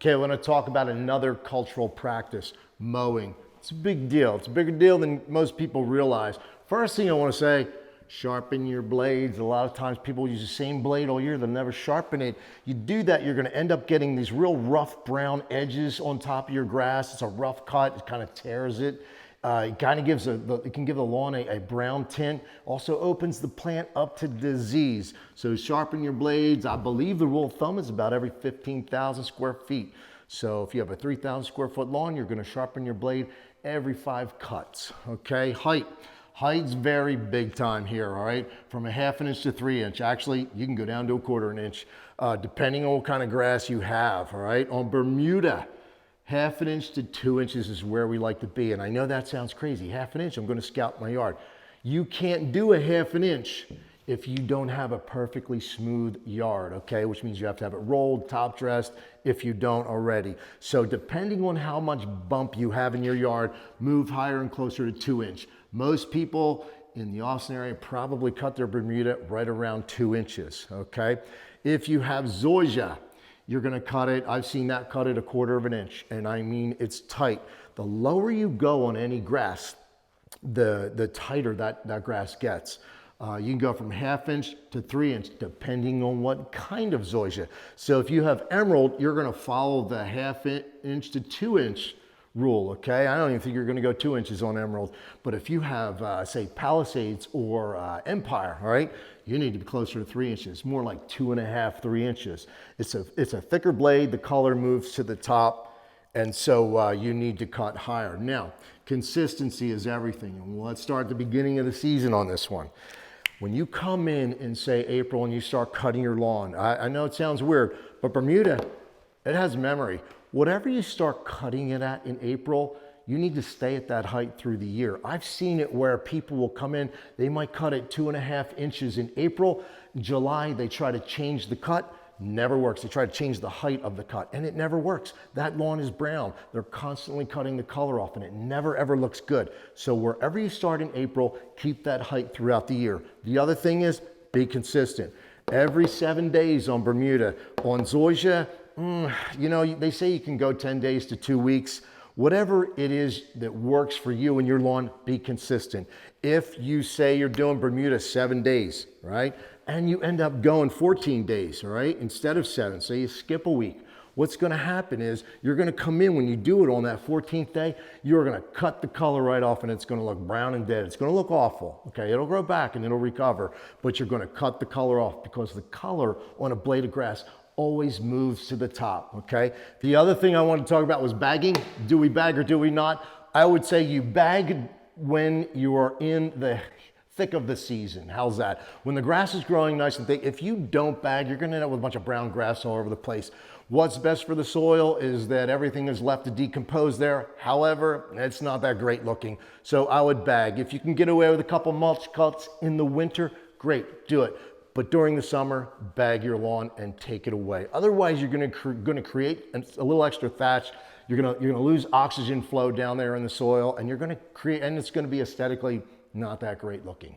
Okay, I want to talk about another cultural practice, mowing. It's a big deal. It's a bigger deal than most people realize. First thing I want to say, sharpen your blades. A lot of times people use the same blade all year, they'll never sharpen it. You do that, you're going to end up getting these real rough brown edges on top of your grass. It's a rough cut, it kind of tears it. It kind of gives it can give the lawn a brown tint. Also opens the plant up to disease. So sharpen your blades. I believe the rule of thumb is about every 15,000 square feet. So if you have a 3,000 square foot lawn, you're going to sharpen your blade every 5 cuts. Okay, Height's very big time here, all right? From a 1/2 inch to 3 inch. Actually, you can go down to a 1/4 inch, depending on what kind of grass you have, all right? On Bermuda, 1/2 inch to 2 inches is where we like to be. And I know that sounds crazy. 1/2 inch, I'm gonna scout my yard. You can't do a 1/2 inch if you don't have a perfectly smooth yard, okay? Which means you have to have it rolled, top dressed, if you don't already. So depending on how much bump you have in your yard, move higher and closer to 2 inch. Most people in the Austin area probably cut their Bermuda right around 2 inches, okay? If you have Zoysia, you're gonna cut it, I've seen that cut it 1/4 inch, and I mean, it's tight. The lower you go on any grass, the tighter that grass gets. You can go from 1/2 inch to 3 inch, depending on what kind of Zoysia. So if you have emerald, you're gonna follow the 1/2 inch to 2 inch rule, okay? I don't even think you're gonna go 2 inches on emerald. But if you have, say, Palisades or Empire, all right, you need to be closer to 3 inches, more like 2.5, 3 inches. It's a thicker blade, the color moves to the top, and so you need to cut higher. Now, consistency is everything. And let's start at the beginning of the season on this one. When you come in say, April, and you start cutting your lawn, I know it sounds weird, but Bermuda, it has memory. Whatever you start cutting it at in April, you need to stay at that height through the year. I've seen it where people will come in, they might cut it 2.5 inches in April. In July, they try to change the cut. Never works. They try to change the height of the cut, and it never works. That lawn is brown. They're constantly cutting the color off, and it never ever looks good. So wherever you start in April, keep that height throughout the year. The other thing is, be consistent. Every 7 days on Bermuda. On Zoysia, you know, they say you can go 10 days to 2 weeks. Whatever it is that works for you and your lawn, be consistent. If you say you're doing Bermuda 7 days, right? And you end up going 14 days, all right? Instead of 7, so you skip a week. What's gonna happen is you're gonna come in when you do it on that 14th day, you're gonna cut the color right off and it's gonna look brown and dead. It's gonna look awful, okay? It'll grow back and it'll recover, but you're gonna cut the color off because the color on a blade of grass always moves to the top, okay? The other thing I wanted to talk about was bagging. Do we bag or do we not? I would say you bag when you are in the thick of the season. How's that? When the grass is growing nice and thick, if you don't bag, you're gonna end up with a bunch of brown grass all over the place. What's best for the soil is that everything is left to decompose there. However, it's not that great looking. So I would bag. If you can get away with a couple mulch cuts in the winter, great, do it. But during the summer, bag your lawn and take it away. Otherwise, you're gonna create a little extra thatch. You're gonna lose oxygen flow down there in the soil, and you're gonna create, and it's gonna be aesthetically not that great looking.